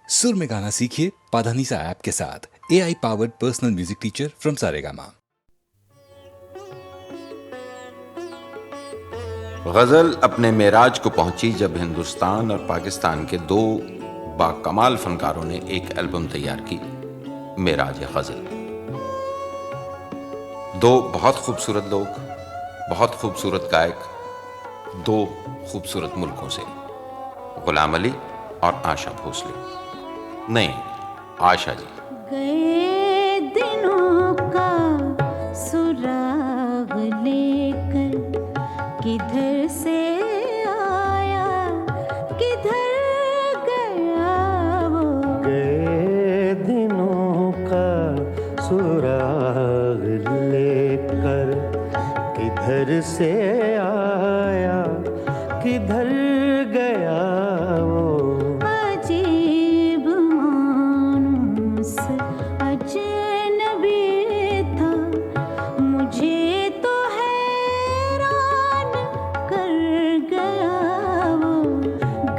सुर में गाना सीखिए पाधानीसा ऐप के साथ। AI powered personal music teacher from Saregama. गज़ल अपने मेराज को पहुंची जब हिंदुस्तान और पाकिस्तान के दो बाकमाल फनकारों ने एक एल्बम तैयार की, मेराज गज़ल। दो बहुत खूबसूरत लोग, बहुत खूबसूरत गायक, दो खूबसूरत मुल्कों से, गुलाम अली और आशा भोसले। नहीं, आशा जी। गए दिनों का सुराग लेकर किधर से आया, किधर गया वो। गए दिनों का सुराग लेकर किधर से आया, किधर गया वो। अजीब मानूस अजनबी था, मुझे तो हैरान कर गया वो।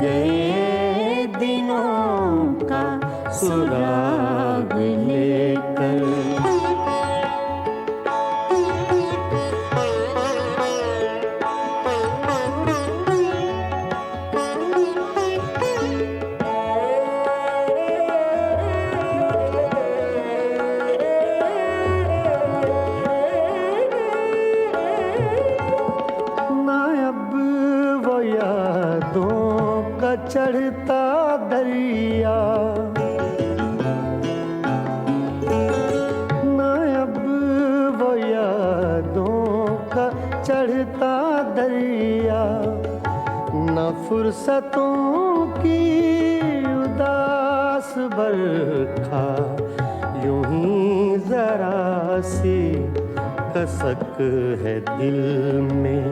गए दिनों का सुराग लेकर। चढ़ता दरिया ना, अब वो यादों का चढ़ता दरिया, न फुर्सतों की उदास बरखा, यूं ही जरा सी कसक है दिल में,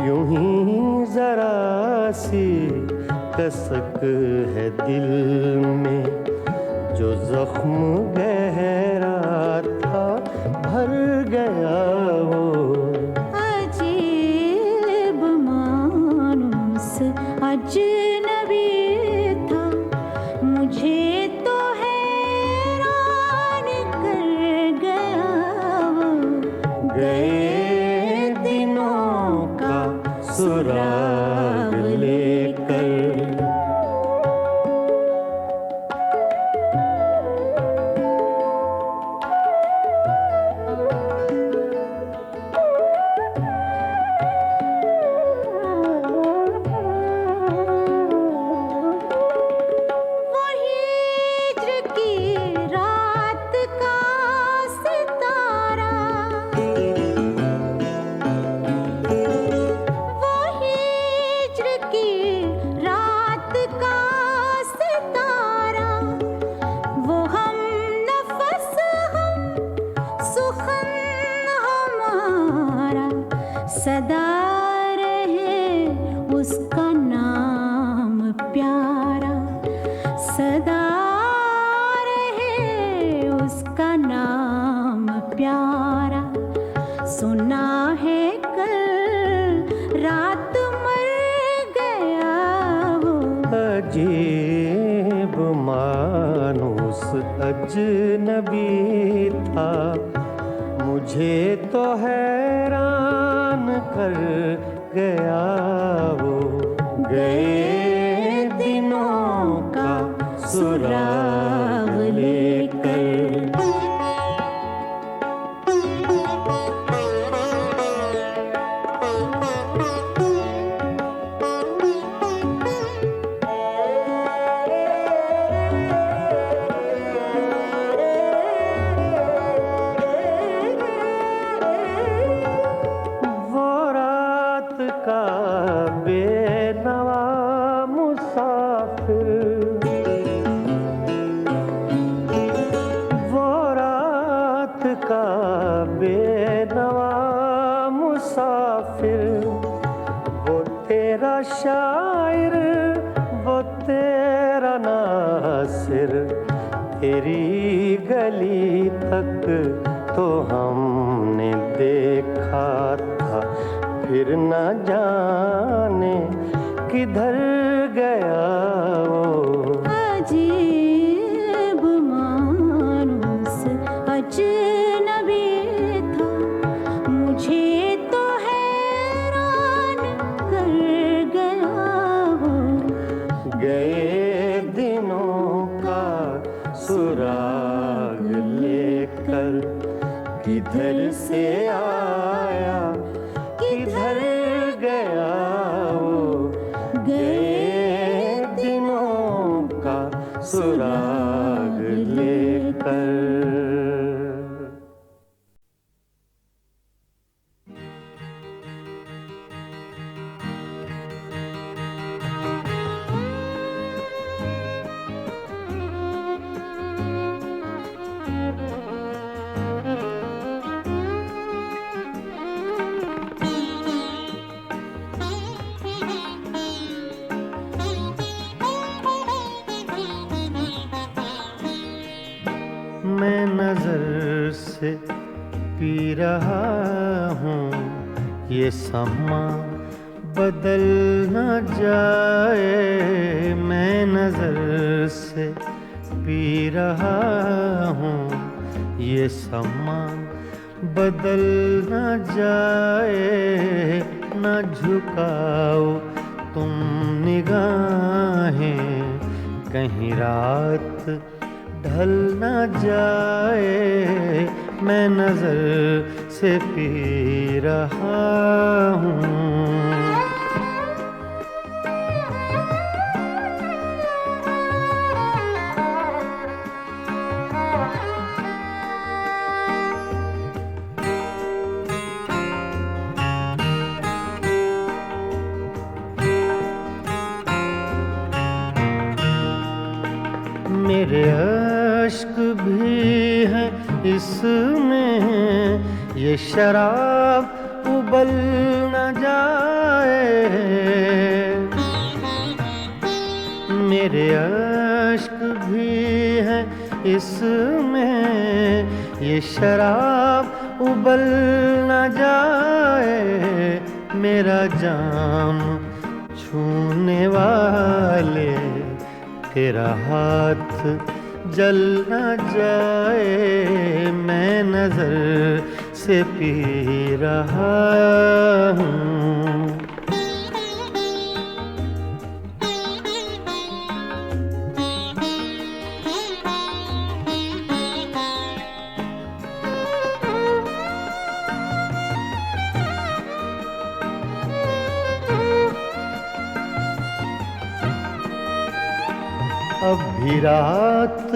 यूं ही जरा सी कसक है दिल में। जो जख्म गहरा था भर गया वो। अजीब मानूस अजनबी था, मुझे तो हैरान कर गया वो। गए दिनों का सुराग लेकर। सदा रहे उसका नाम प्यारा, सदा रहे उसका नाम प्यारा। सुना है कल रात मर गया वो। अजीब मानूस अजनबी था, मुझे तो हैरान कर गया वो। गए दिनों का सुराग लेकर। बेनवा मुसाफिर, वो रात का बेनवा मुसाफिर, वो तेरा शायर, वो तेरा नासिर, तेरी गली तक तो हमने देखा था, फिर न जाने किधर गया वो। अजीब किधर से आया किधर गया वो गए दिनों का सुराग लेकर। मैं नजर से पी रहा हूँ ये समा बदल न जाए। मैं नजर से पी रहा हूँ ये समा बदल न जाए। न झुकाओ तुम निगाहें कहीं रात ढल न जाए। मैं नजर से पी रहा हूँ। मेरे अश्क भी हैं इसमें ये शराब उबल न जाए। मेरे अश्क भी हैं इसमें ये शराब उबल न जाए। मेरा जाम छूने वाले तेरा हाथ जल न जाए। मैं नजर से पी रहा हूँ। अब भी रात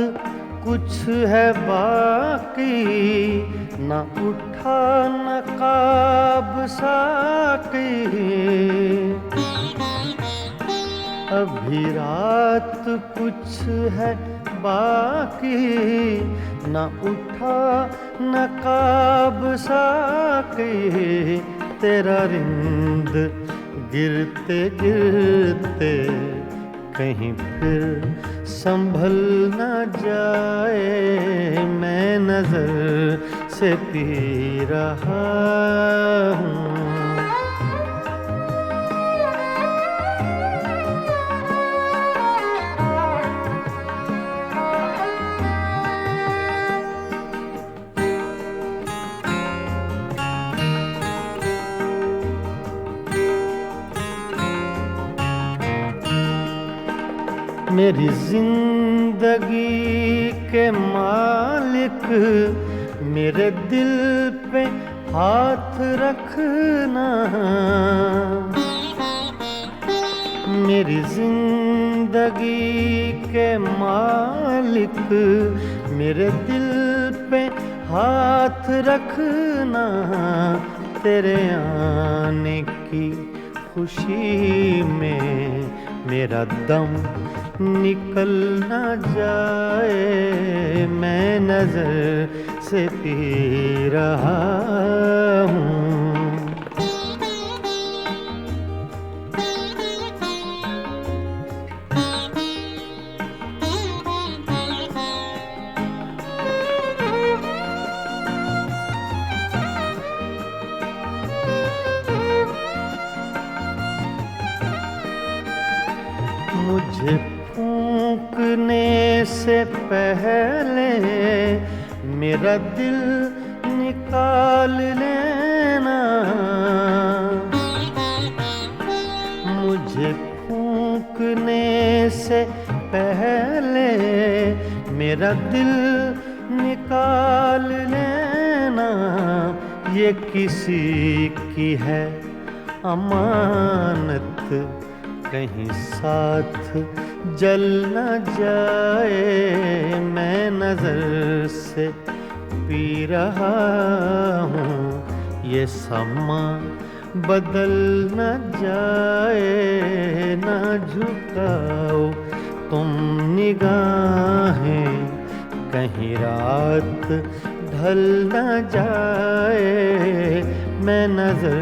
कुछ है बाकी न उठा नकाब साकी। अब भी रात कुछ है बाकी न उठा नकाब साकी। तेरा रिंद गिरते गिरते कहीं फिर संभल न जाए। मैं नजर से पी रहा हूँ। मेरी जिंदगी के मालिक मेरे दिल पे हाथ रखना। मेरी जिंदगी के मालिक मेरे दिल पे हाथ रखना। तेरे आने की खुशी में मेरा दम निकल न जाए। मैं नजर से पी रहा हूँ। मुझे फूंकने से पहले मेरा दिल निकाल लेना। मुझे फूंकने से पहले मेरा दिल निकाल लेना। ये किसी की है अमानत, कहीं साथ जल न जाए। मैं नजर से पी रहा हूँ, ये समा बदल न जाए। न झुकाओ तुम निगाहें, कहीं रात ढल न जाए। मैं नजर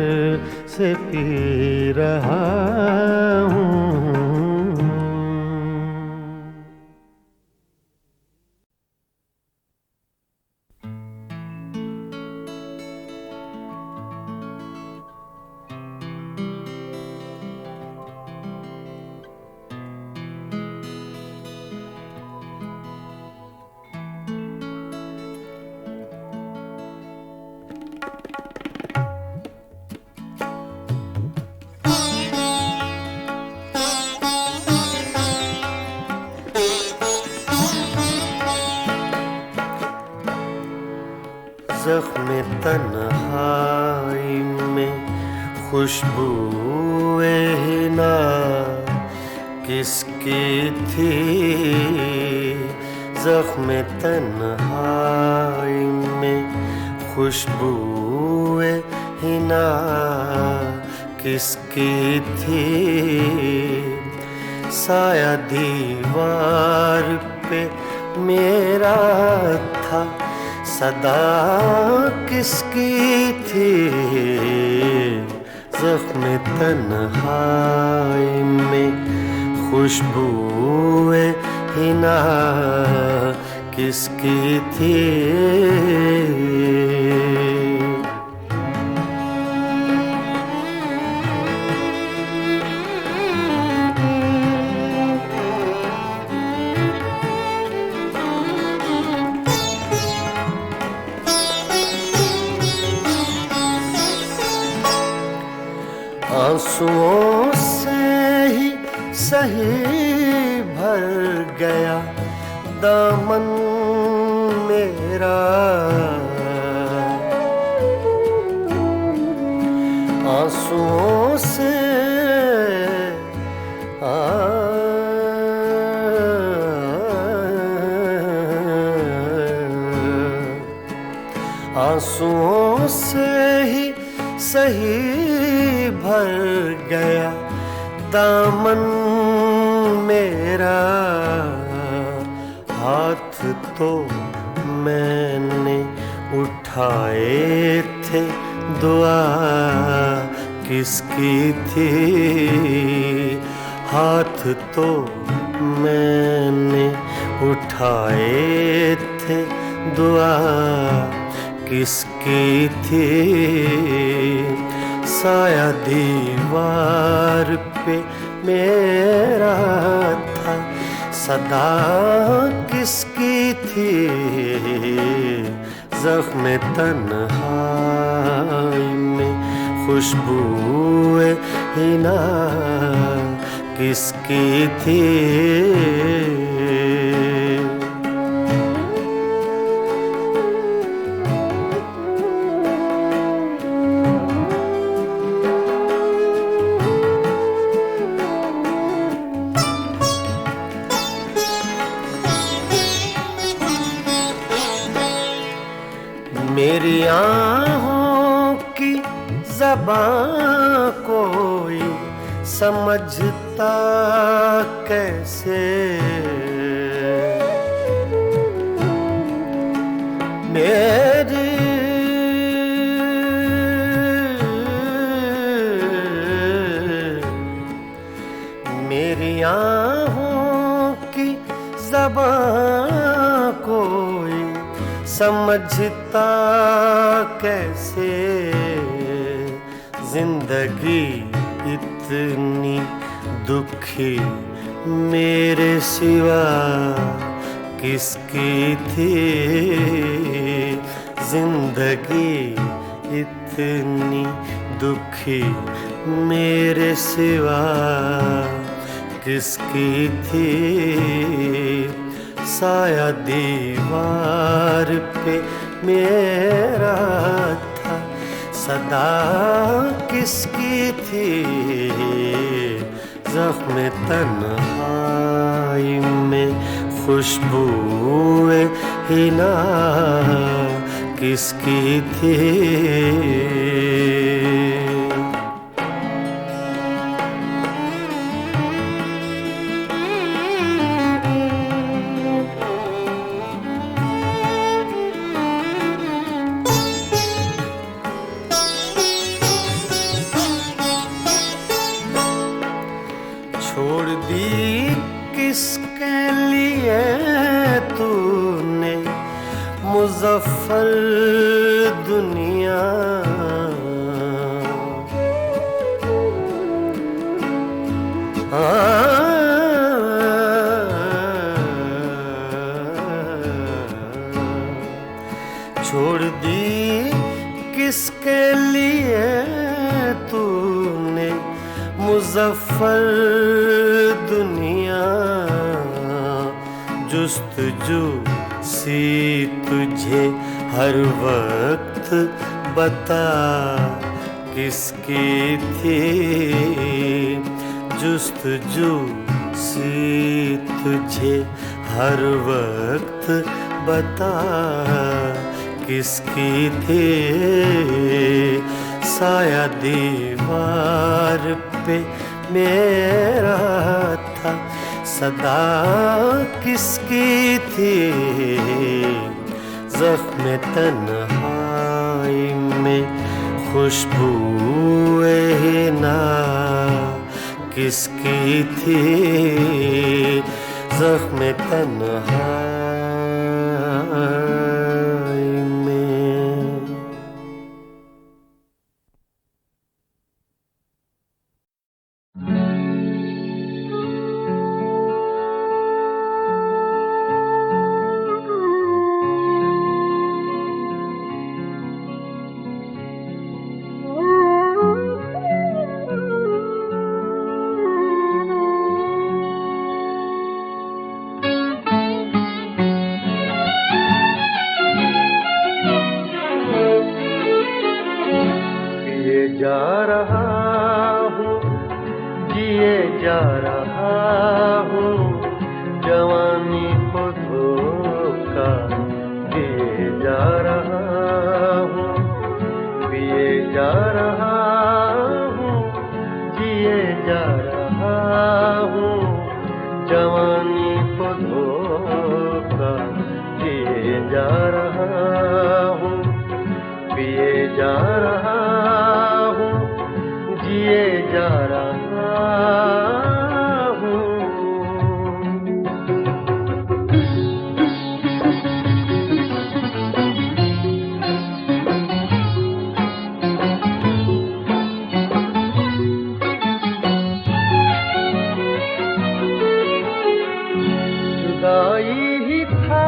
से पी रहा हूँ। ज़ख्म तन्हाई में खुशबूए हिना किसकी थी? ज़ख्म तन्हाई में खुशबूए हिना किसकी थी? साया दीवार पे मेरा था, सदा किसकी थी? ज़ख्म तन्हाई में खुशबूए हिना किसकी थी? आंसुओं से ही सही भर गया दामन मेरा। आंसुओं से आंसुओं से ही सही भर गया दामन मेरा। हाथ तो मैंने उठाए थे, दुआ किसकी थी? हाथ तो मैंने उठाए थे, दुआ किसकी थी? साया दीवार पे मेरा था, सदा किसकी थी? ज़ख्म तन्हाई में खुशबूए हिना किसकी थी? मेरी आँखों की ज़बां कोई समझता कैसे? मेरी आँखों की ज़बां कोई समझता कैसे? जिंदगी इतनी दुखी मेरे सिवा किसकी थी? जिंदगी इतनी दुखी मेरे सिवा किसकी थी? साया दीवार पे मेरा था, सदा किसकी थी ज़ख्म तन्हाई में, खुशबूए हिना किसकी थी। छोड़ दी किसके लिए तूने मुज़फ्फर दुनिया, छोड़ दी किसके लिए तूने मुज़फ्फर दुनिया, जुस्तजू सी तुझे हर वक्त बता किसकी थी, जुस्तजू सी तुझे हर वक्त बता किसकी थी। साया दीवार पे मेरा था, सदा किसकी थी ज़ख्म तन्हाई में, खुशबूए हिना किसकी थी ज़ख्म तन्हाई में। जा रहा हूँ, जिए जा रहा हूँ, जवानी को धोखा दिए जा रहा हूँ, पिए जा रहा हूँ, जिए जा रहा हूँ, जवानी को धोखा दिए जा रहा हूँ, पिए जा रहा जिए जा रहा हूँ। जुदाई ही था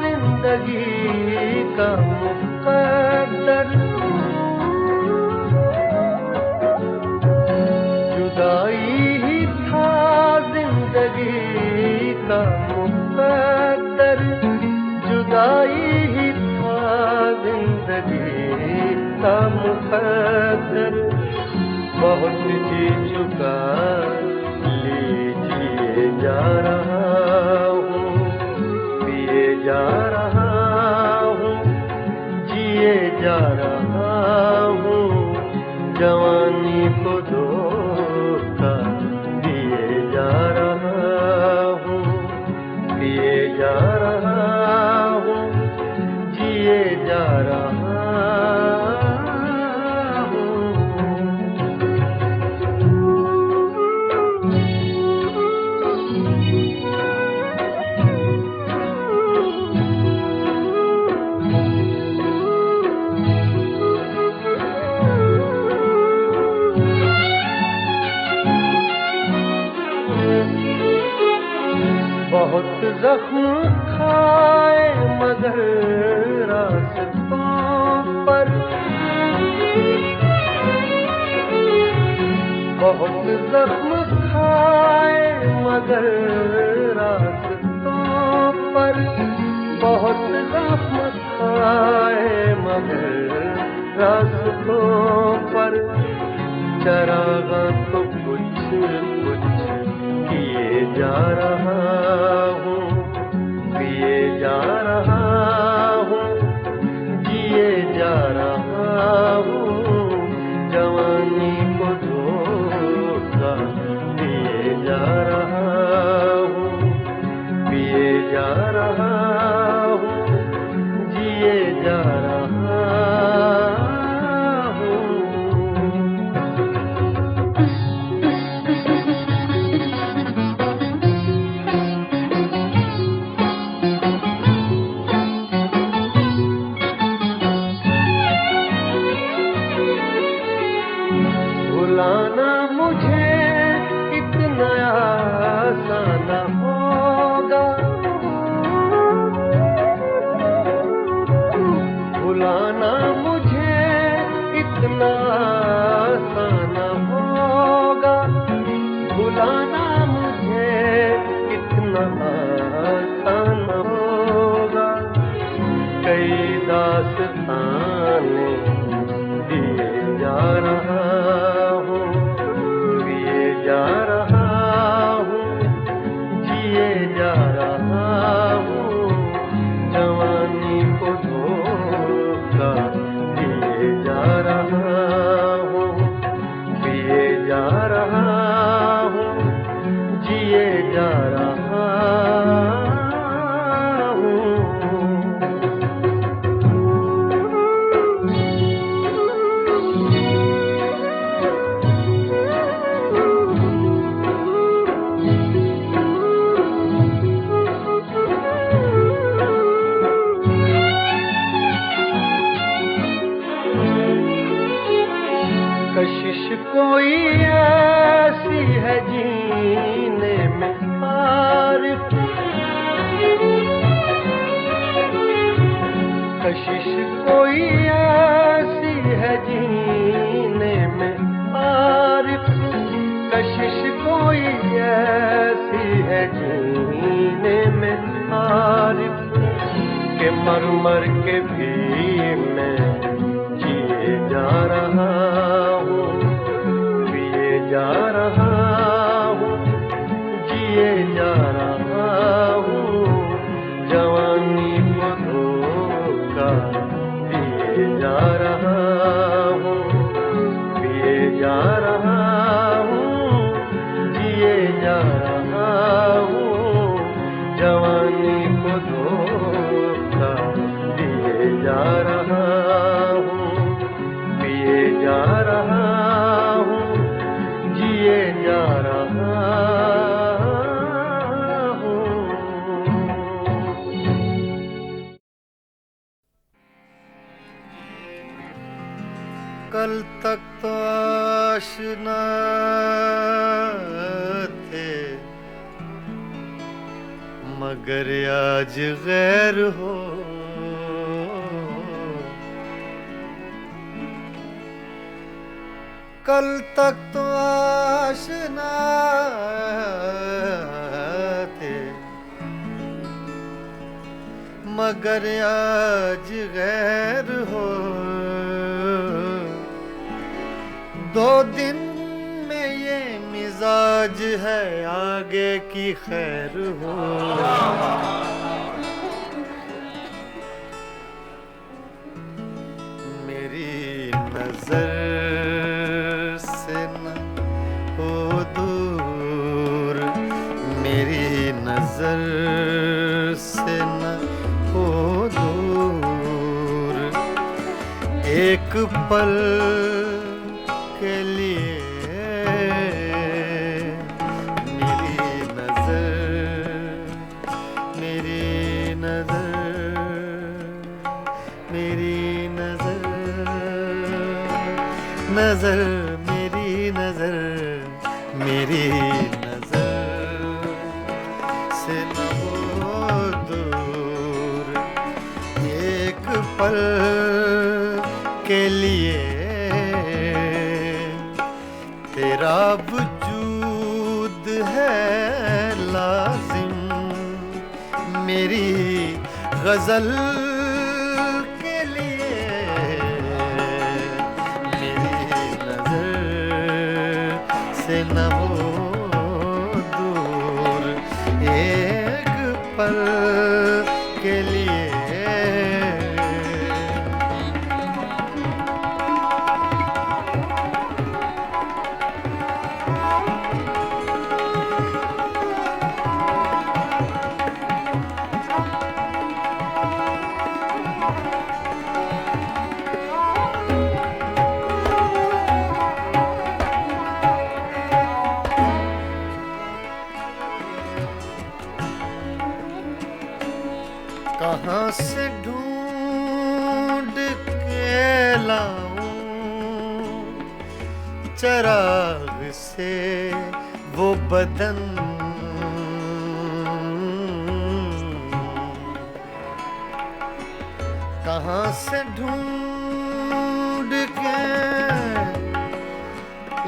जिंदगी का मुकद्दर, जुदाई ही था जिंदगी का मुकद्दर, जुदाई ही था जिंदगी का मुकद्दर, बहुत जी चुका लीजिए जा रहा हूँ, पिए जा रहा हूँ, जिए जा रहा हूँ, जवानी को धोखा दिए जा रहा हूँ, पिए जा रहा हूँ, जिए जा रहा हूँ। बहुत जख्म खाए मगर रास्तों पर, बहुत जख्म खाए मगर रास्तों पर, बहुत जख्म खाए मगर रास्तों पर चरागा तो कुछ कुछ किए जा रहा हूँ, पिए जा रहा हूँ, जिए जा रहा हूँ, जवानी को धोखा दिए जा रहा हूँ, पिए जा रहा हूँ, जिए जा रहा हूँ। भुलाना मुझे इतना आसान होगा, भुलाना मुझे इतना आसान होगा, भुलाना मुझे इतना आसान होगा। कई दास्ताने दिए जा रहा हूँ, पिए जा रहा हूँ, जिए जा रहा हूँ, जवानी को धोखा दिए जा रहा हूँ, पिए जा रहा हूँ, जिए जा रहा हूँ। कशिश कोई ऐसी है जीने में आरिफ, कशिश कोई ऐसी है जीने में आरिफ, कशिश कोई ऐसी है जीने में आरिफ, के मर मर के भी मैं जिए जा रहा हूँ, पिए जा रहा हूँ, जिए जा रहा हूँ, जवानी को धोखा दिए जा रहा हूँ, पिए जा रहा हूँ, जिए जा रहा हूँ, जवानी को धोखा दिए जा रहा हूँ, पिए जा रहा हूँ, जिए जा रहा हूँ। कल तक तो आशना थे मगर आज गैर हो, कल तक तो आशना थे मगर आज गैर हो, दो दिन में ये मिजाज है आगे की खैर हो। मेरी नजर से न हो दूर, मेरी नजर से न हो दूर, एक पल के लिए मेरी नजर, मेरी नजर, मेरी नजर, नजर, मेरी नजर, मेरी नजर से न हो दूर, एक पल के लिए तेरा वजूद है लाजिम, मेरी गजल न हो दूर एक पल के लिए। कहाँ से ढूंढ के लाऊं चराग से वो बदन, कहाँ से ढूंढ के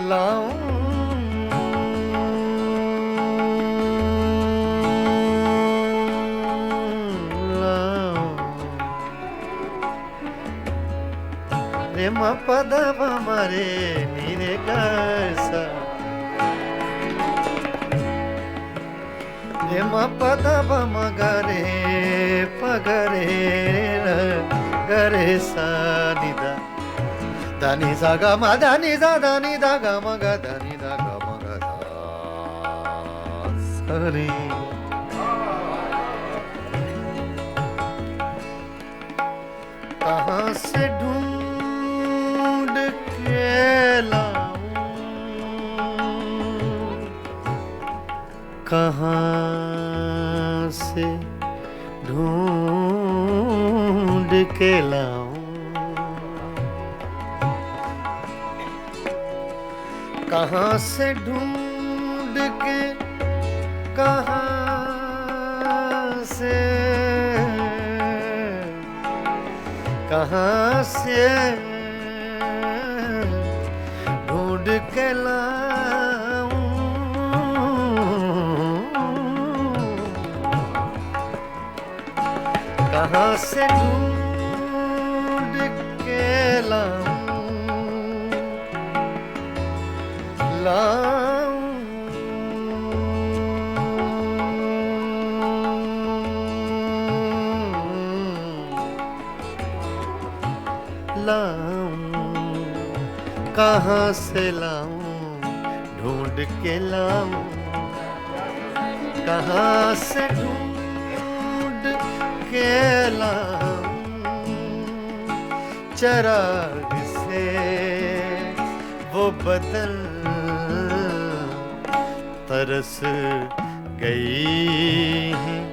लाऊं रे म पद प म रे नि रे ग सा, रे म पद प म ग रे प ग रे र ग रे सा नि दा, दा नि सा ग म दा नि सा दा नि दा ग म ग दा नि दा ग म ग दा सा रे। कहाँ से ढूंढ के लाऊं, कहाँ से ढूंढ के लाऊं, कहाँ से ढूंढ के, कहाँ से, कहाँ से ढूंढ के लाऊं, कहाँ से ढूंढ के लाऊं, लाऊं लाऊं, कहाँ से लाऊं ढूंढ के लाऊं, कहाँ से ढूंढ के लाऊं चराग से वो बदन, तरस गई हैं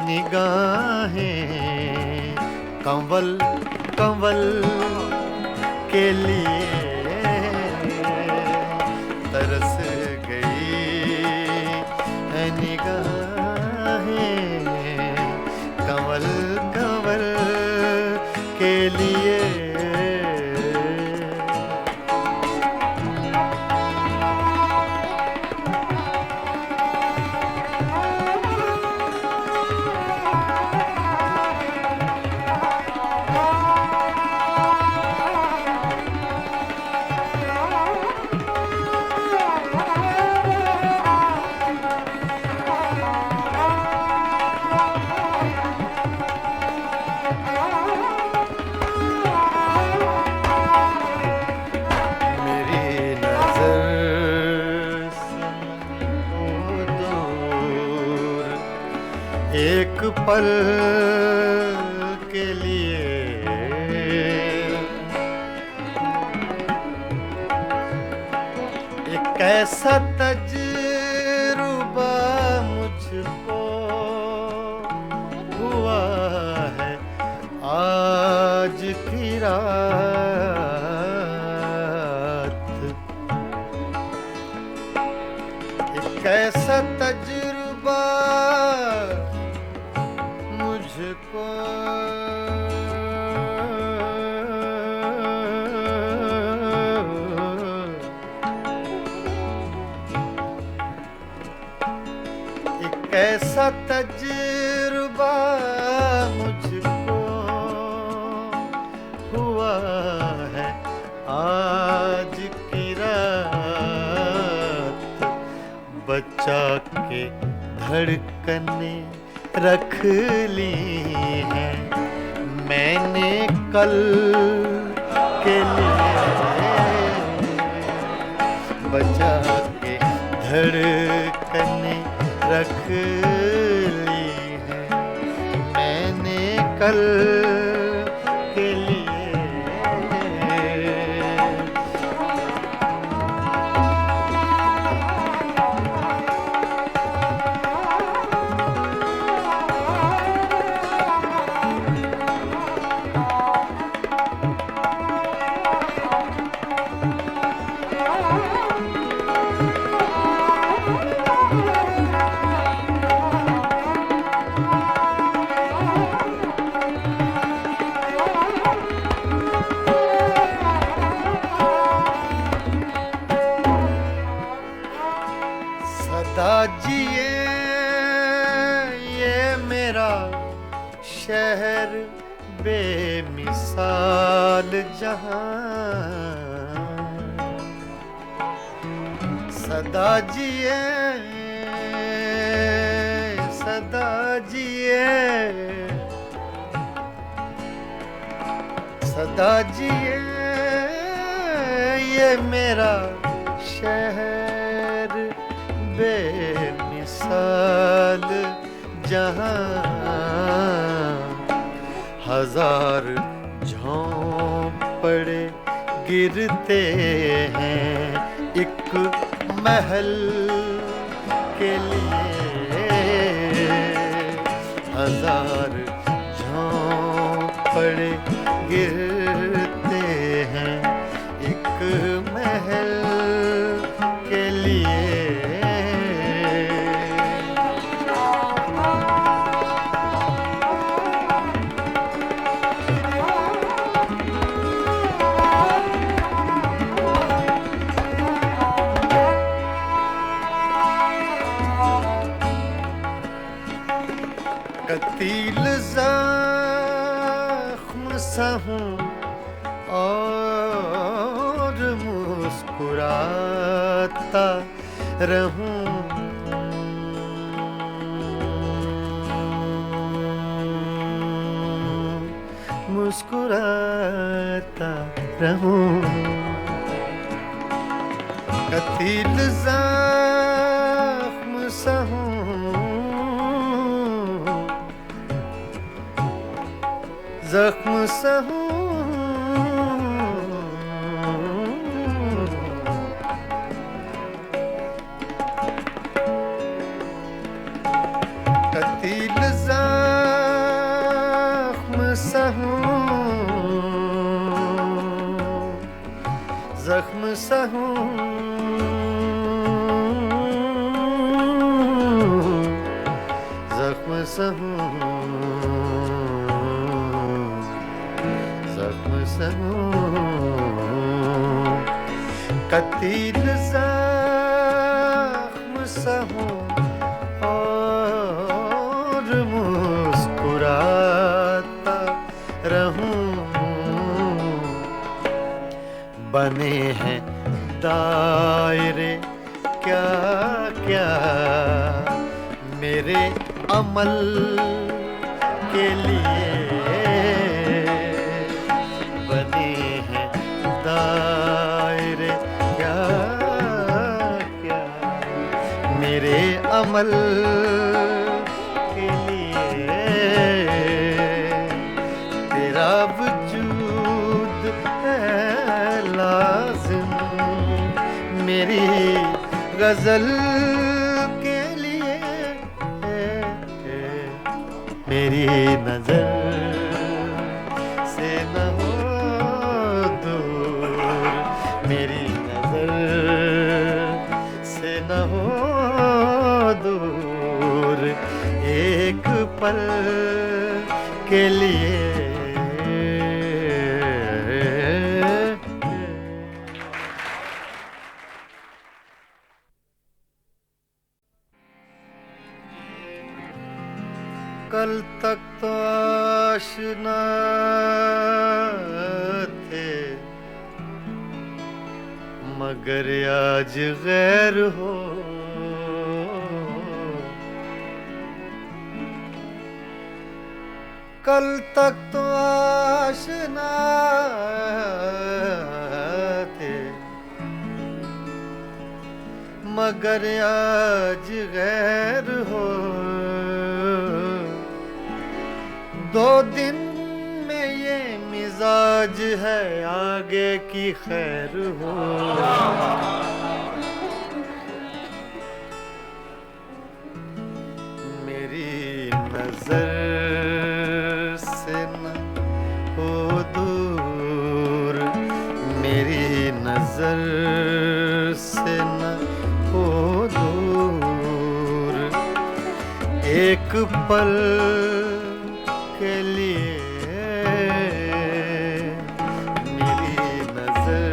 निगाहें कंवल कंवल के लिए, तरस गई है निगाहें कंवल कंवल के लिए। एक पल के लिए एक ऐसा तजुर्बा मुझको हुआ है आज की रात, एक ऐसा तजुर्बा मुझको एक ऐसा तजुर्बा मुझको हुआ है आज की रात, धड़कने रख ली हैं मैंने कल के लिए बचा के धड़कने रख ली हैं मैंने कल के लिए सदा जिए ये मेरा शहर बेमिसाल जहां सदा जिए सदा जिए सदा जिए ये मेरा शहर बेमिसाल जहां हजार झोंपड़े गिरते हैं एक महल के लिए हजार झोंपड़े गिरते हैं एक महल के लिए कतील ज़ख्म सा हूँ और मुस्कुराता रहूं मुस्कुराता रहूं कतील ज़ख्म सा हूँ ज़ख्म सा हूँ कतील ज़ख्म सा हूँ ज़ख्म सा हूँ ज़ख्म सा हूँ कतील ज़ख्म सा हूँ और मुस्कुराता रहूं बने हैं दायरे क्या क्या मेरे अमल के लिए बने हैं दायरे क्या क्या मेरे अमल के लिए तेरा वजूद है लाज़िम मेरी गज़ल के लिए मेरी नज़र से न हो दूर मेरी नज़र से न हो दूर एक पल के लिए कल तक तो आशना थे मगर आज गैर हो कल तक तो आशना थे, मगर आज गैर हो। 2 दिन में ये मिजाज है, आगे की खैर हो। मेरी नजर से न हो दूर, मेरी नजर से न हो दूर, एक पल के लिए मेरी नजर,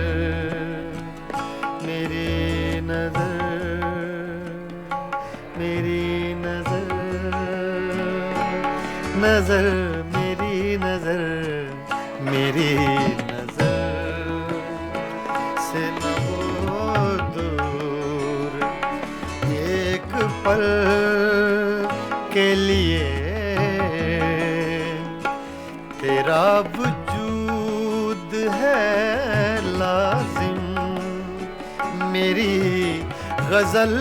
मेरी नजर, मेरी नजर, नजर, मेरी नजर, मेरी नजर से न हो दूर, एक पल के लिए तेरा वजूद है लाजिम, मेरी गजल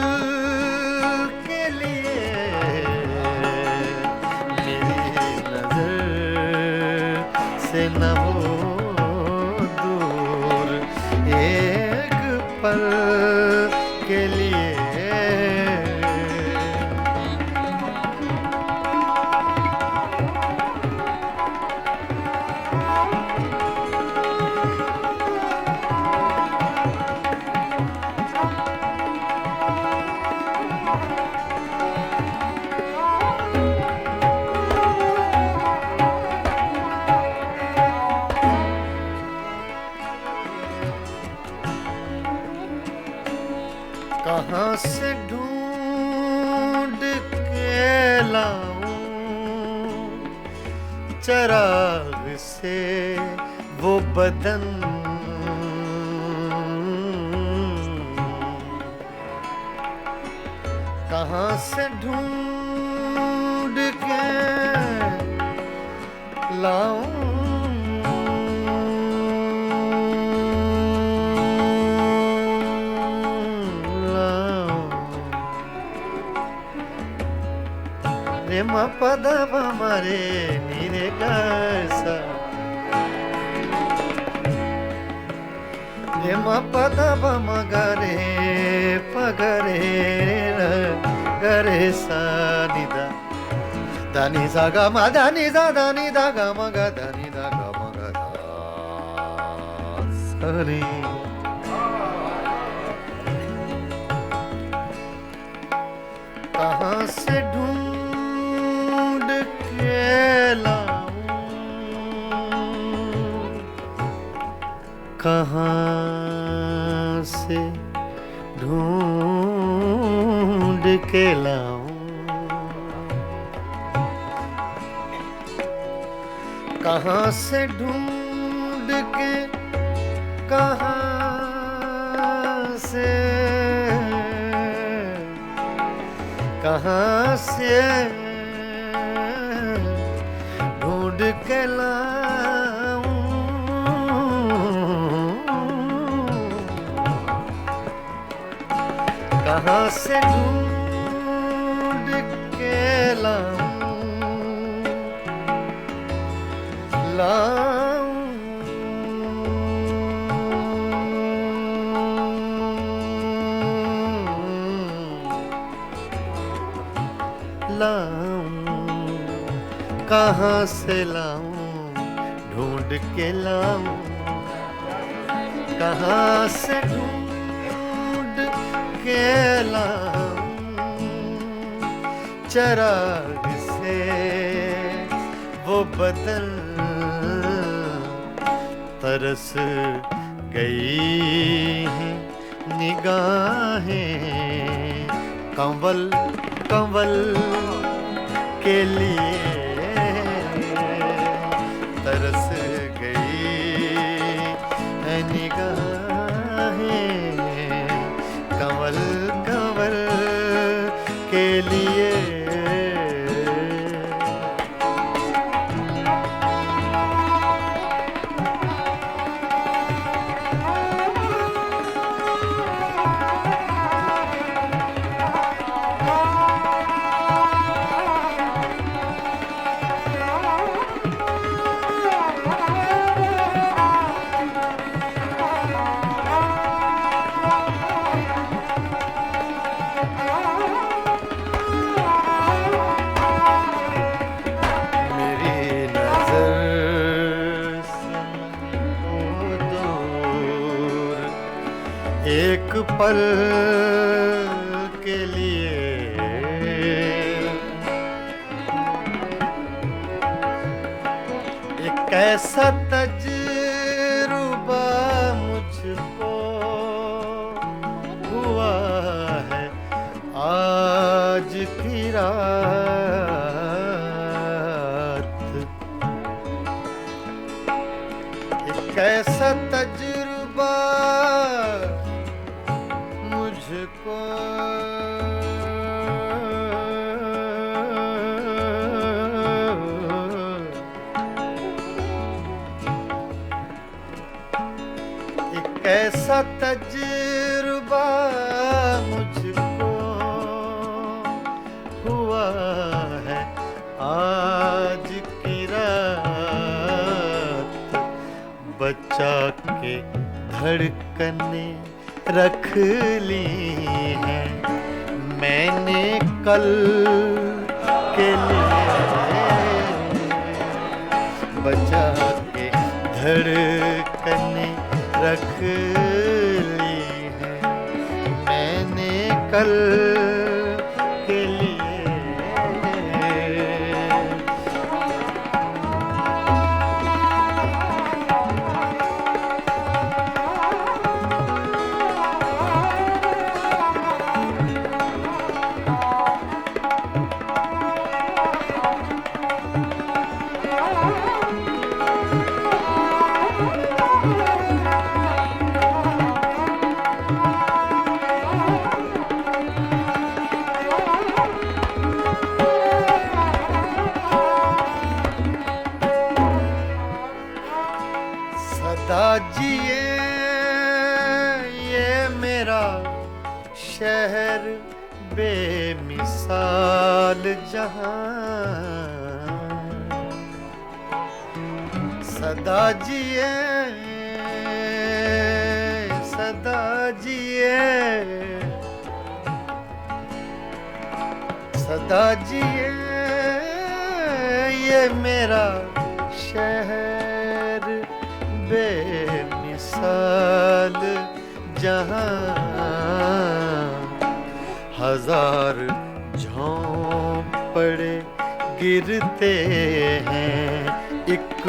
के लिए मेरी नजर से न हो दूर, एक पल के लिए। कहाँ से ढूंढ के लाऊं चराग से वो बदन, कहाँ से ढूंढ के लाऊं रे म पद प मरे नीरे सा, रे म पद प म गरे प गरे र गरे सा नि दा, दा नि सा ग म दा नि सा दा नि दा ग म ग दा नि दा ग म ग दा सा रे। कहाँ से ढूंढ के लाऊं, कहाँ से ढूंढ के लाऊं, कहाँ से ढूंढ के, कहाँ से, कहाँ से ढूंढ के लाऊं, कहाँ से ढूंढ के लाऊं, लाऊं लाऊं, कहाँ से लाऊं ढूंढ के लाऊं, कहाँ से ढूंढ के लाऊं चराग से वो बदन, तरस गई हैं निगाहें कंवल कंवल के लिए, तरस गई है निगाहें कंवल कंवल के लिए। पल के लिए एक ऐसा तजुर्बा मुझको हुआ है आज की रात। एक ऐसा तजुर्बा मुझको एक ऐसा तजुर्बा मुझको हुआ है आज की रात। बचा के धड़कने रख ली हैं मैंने कल के लिए। बचा के धड़कने रख ली हैं मैंने कल के लिए। सदा जिए ये मेरा शहर बेमिसाल जहां। सदा जिए सदा जिए सदा जिए ये मेरा शहर बेमिसाल जहां। हजार झोंपड़े गिरते हैं एक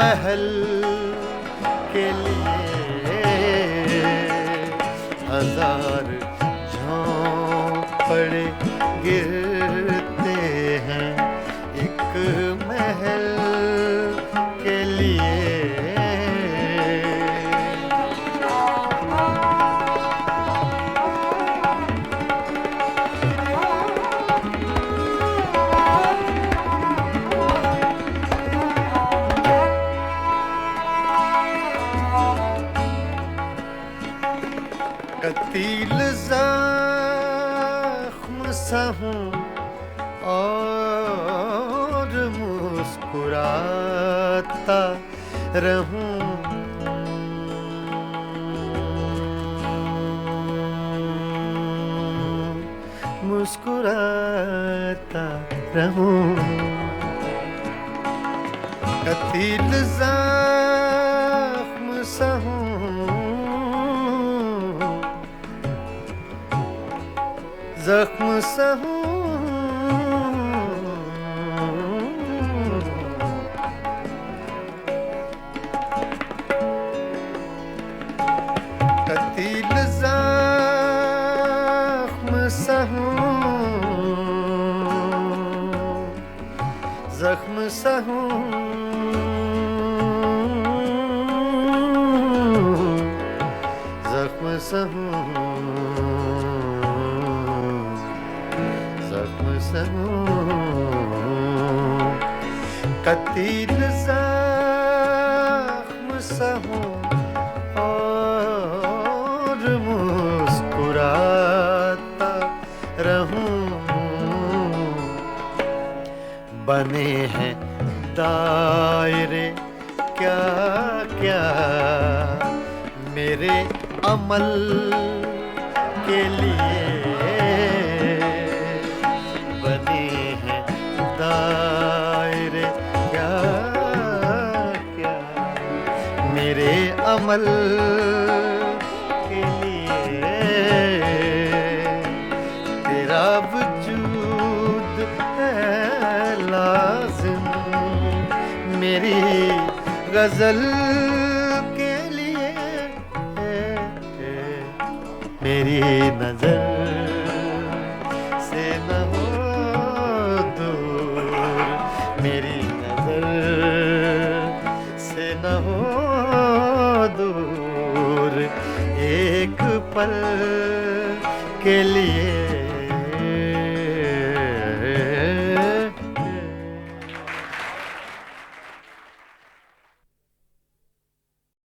महल के लिए। हजार झोंपड़े गिरते हैं एक महल के लिए। कतील ज़ख्म सा हूँ और मुस्कुराता रहूं। मुस्कुराता रहूं। कतील ज़ख्म सा हूँ ज़ख्म सा हूँ। कतील ज़ख्म सा हूँ ज़ख्म सा हूँ। ज़ख्म सा हूँ ज़ख्म सा हूँ। कतील ज़ख्म सा हूँ और मुस्कुराता रहूं। बने हैं दायरे क्या क्या मेरे अमल के लिए। बने हैं दायरे क्या क्या मेरे अमल के लिए। गजल के लिए मेरी नजर से न हो दूर, मेरी नजर से न हो दूर, एक पल के लिए